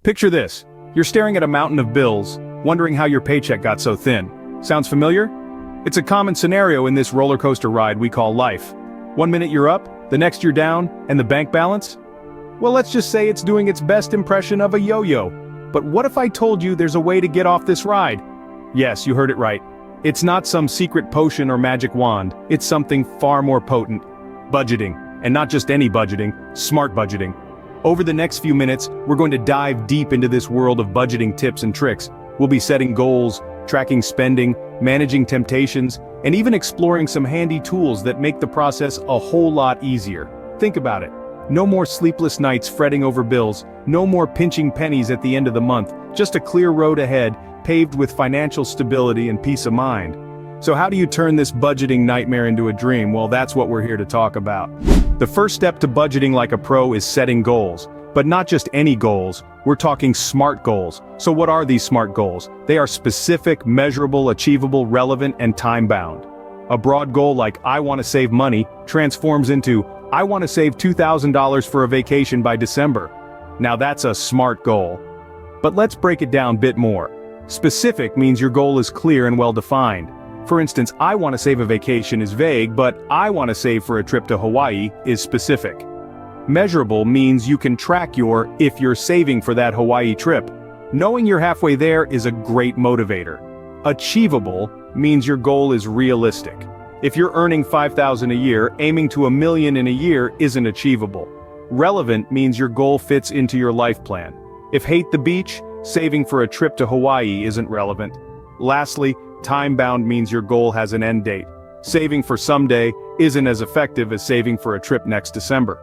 Picture this. You're staring at a mountain of bills, wondering how your paycheck got so thin. Sounds familiar? It's a common scenario in this roller coaster ride we call life. One minute you're up, the next you're down, and the bank balance? Well, let's just say it's doing its best impression of a yo-yo. But what if I told you there's a way to get off this ride? Yes, you heard it right. It's not some secret potion or magic wand, it's something far more potent. Budgeting. And not just any budgeting, smart budgeting. Over the next few minutes, we're going to dive deep into this world of budgeting tips and tricks. We'll be setting goals, tracking spending, managing temptations, and even exploring some handy tools that make the process a whole lot easier. Think about it. No more sleepless nights fretting over bills, no more pinching pennies at the end of the month, just a clear road ahead, paved with financial stability and peace of mind. So how do you turn this budgeting nightmare into a dream? Well, that's what we're here to talk about. The first step to budgeting like a pro is setting goals. But not just any goals, we're talking SMART goals. So what are these SMART goals? They are specific, measurable, achievable, relevant, and time-bound. A broad goal like I want to save money transforms into I want to save $2,000 for a vacation by December. Now that's a SMART goal. But let's break it down a bit more. Specific means your goal is clear and well-defined. For instance, I want to save a vacation is vague, but I want to save for a trip to Hawaii is specific. Measurable means you can track if you're saving for that Hawaii trip. Knowing you're halfway there is a great motivator. Achievable means your goal is realistic. If you're earning $5,000 a year, aiming to $1 million in a year isn't achievable. Relevant means your goal fits into your life plan. If hate the beach, saving for a trip to Hawaii isn't relevant. Lastly, time-bound means your goal has an end date. Saving for someday isn't as effective as saving for a trip next December.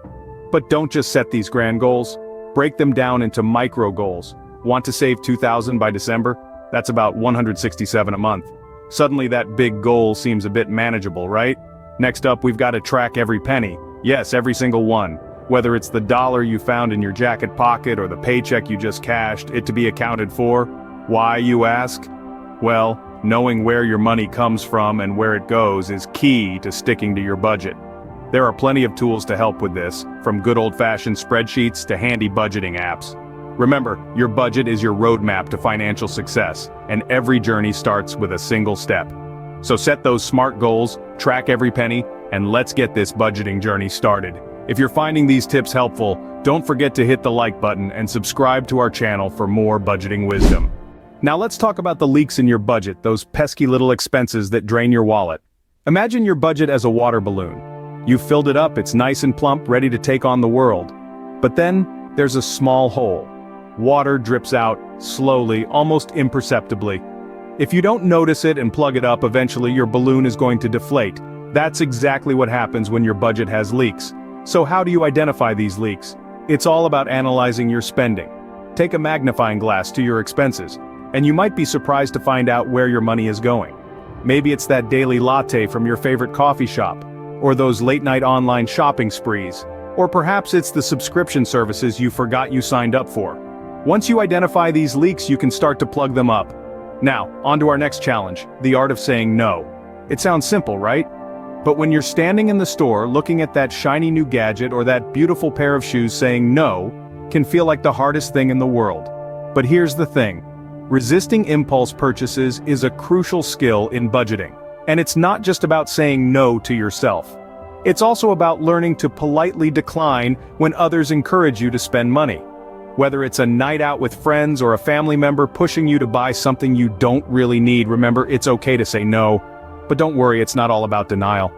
But don't just set these grand goals. Break them down into micro goals. Want to save $2,000 by December? That's about $167 a month. Suddenly that big goal seems a bit manageable, right? Next up, we've got to track every penny. Yes, every single one. Whether it's the dollar you found in your jacket pocket or the paycheck you just cashed, it to be accounted for. Why, you ask? Well, knowing where your money comes from and where it goes is key to sticking to your budget. There are plenty of tools to help with this, from good old-fashioned spreadsheets to handy budgeting apps. Remember, your budget is your roadmap to financial success, and every journey starts with a single step. So set those SMART goals, track every penny, and let's get this budgeting journey started. If you're finding these tips helpful, don't forget to hit the like button and subscribe to our channel for more budgeting wisdom. Now let's talk about the leaks in your budget, those pesky little expenses that drain your wallet. Imagine your budget as a water balloon. You've filled it up, it's nice and plump, ready to take on the world. But then, there's a small hole. Water drips out, slowly, almost imperceptibly. If you don't notice it and plug it up, eventually your balloon is going to deflate. That's exactly what happens when your budget has leaks. So how do you identify these leaks? It's all about analyzing your spending. Take a magnifying glass to your expenses, and you might be surprised to find out where your money is going. Maybe it's that daily latte from your favorite coffee shop, or those late-night online shopping sprees, or perhaps it's the subscription services you forgot you signed up for. Once you identify these leaks, you can start to plug them up. Now, on to our next challenge, the art of saying no. It sounds simple, right? But when you're standing in the store looking at that shiny new gadget or that beautiful pair of shoes, saying no can feel like the hardest thing in the world. But here's the thing. Resisting impulse purchases is a crucial skill in budgeting. And it's not just about saying no to yourself. It's also about learning to politely decline when others encourage you to spend money. Whether it's a night out with friends or a family member pushing you to buy something you don't really need, remember, it's okay to say no. But don't worry, it's not all about denial.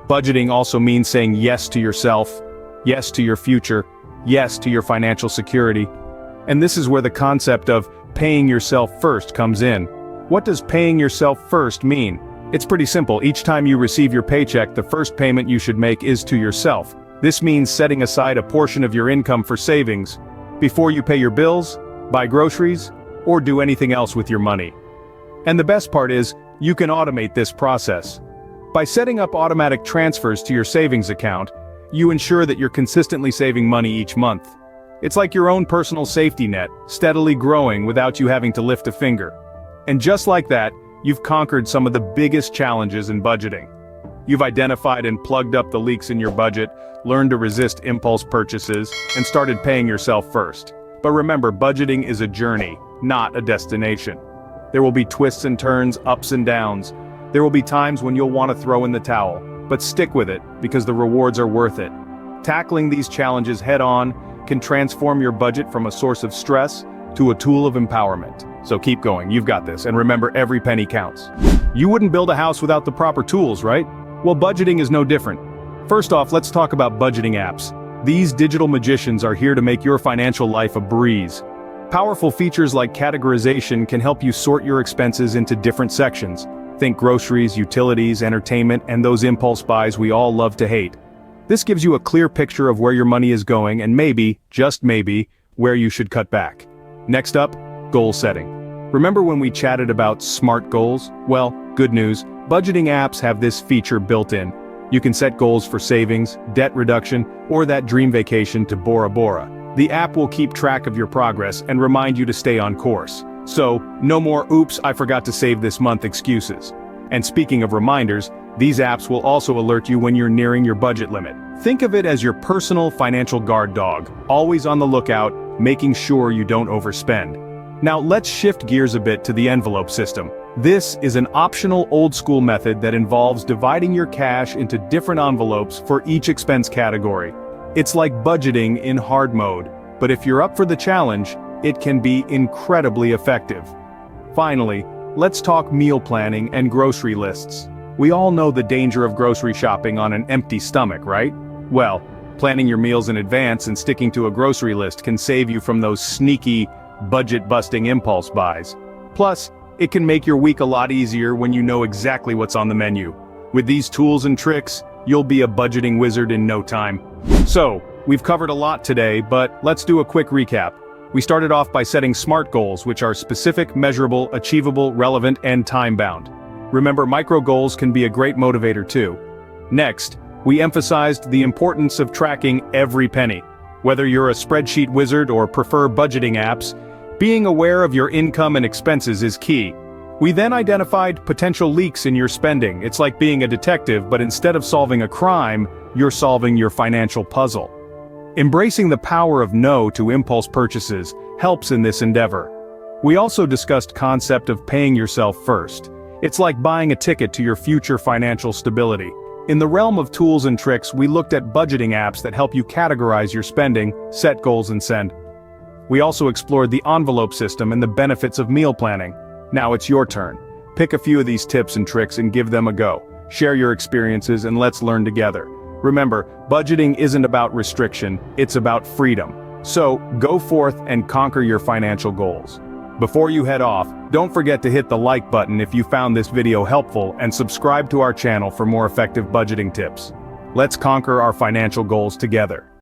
Budgeting also means saying yes to yourself, yes to your future, yes to your financial security. And this is where the concept of paying yourself first comes in. What does paying yourself first mean? It's pretty simple. Each time you receive your paycheck, the first payment you should make is to yourself. This means setting aside a portion of your income for savings before you pay your bills, buy groceries, or do anything else with your money. And the best part is, you can automate this process. By setting up automatic transfers to your savings account, you ensure that you're consistently saving money each month. It's like your own personal safety net, steadily growing without you having to lift a finger. And just like that, you've conquered some of the biggest challenges in budgeting. You've identified and plugged up the leaks in your budget, learned to resist impulse purchases, and started paying yourself first. But remember, budgeting is a journey, not a destination. There will be twists and turns, ups and downs. There will be times when you'll want to throw in the towel, but stick with it because the rewards are worth it. Tackling these challenges head-on can transform your budget from a source of stress to a tool of empowerment. So keep going, you've got this, and remember, every penny counts. You wouldn't build a house without the proper tools, right? Well, budgeting is no different. First off, let's talk about budgeting apps. These digital magicians are here to make your financial life a breeze. Powerful features like categorization can help you sort your expenses into different sections. Think groceries, utilities, entertainment, and those impulse buys we all love to hate. This gives you a clear picture of where your money is going and maybe, just maybe, where you should cut back. Next up, goal setting. Remember when we chatted about SMART goals? Well, good news, budgeting apps have this feature built in. You can set goals for savings, debt reduction, or that dream vacation to Bora Bora. The app will keep track of your progress and remind you to stay on course. So, no more "oops, I forgot to save this month" excuses. And speaking of reminders, these apps will also alert you when you're nearing your budget limit. Think of it as your personal financial guard dog, always on the lookout, making sure you don't overspend. Now let's shift gears a bit to the envelope system. This is an optional old-school method that involves dividing your cash into different envelopes for each expense category. It's like budgeting in hard mode, but if you're up for the challenge, it can be incredibly effective. Finally, let's talk meal planning and grocery lists. We all know the danger of grocery shopping on an empty stomach, right? Well, planning your meals in advance and sticking to a grocery list can save you from those sneaky, budget-busting impulse buys. Plus, it can make your week a lot easier when you know exactly what's on the menu. With these tools and tricks, you'll be a budgeting wizard in no time. So, we've covered a lot today, but let's do a quick recap. We started off by setting SMART goals, which are specific, measurable, achievable, relevant, and time-bound. Remember, micro goals can be a great motivator too. Next, we emphasized the importance of tracking every penny. Whether you're a spreadsheet wizard or prefer budgeting apps, being aware of your income and expenses is key. We then identified potential leaks in your spending. It's like being a detective, but instead of solving a crime, you're solving your financial puzzle. Embracing the power of no to impulse purchases helps in this endeavor. We also discussed the concept of paying yourself first. It's like buying a ticket to your future financial stability. In the realm of tools and tricks, we looked at budgeting apps that help you categorize your spending, set goals, and send. We also explored the envelope system and the benefits of meal planning. Now it's your turn. Pick a few of these tips and tricks and give them a go. Share your experiences and let's learn together. Remember, budgeting isn't about restriction, it's about freedom. So, go forth and conquer your financial goals. Before you head off, don't forget to hit the like button if you found this video helpful and subscribe to our channel for more effective budgeting tips. Let's conquer our financial goals together.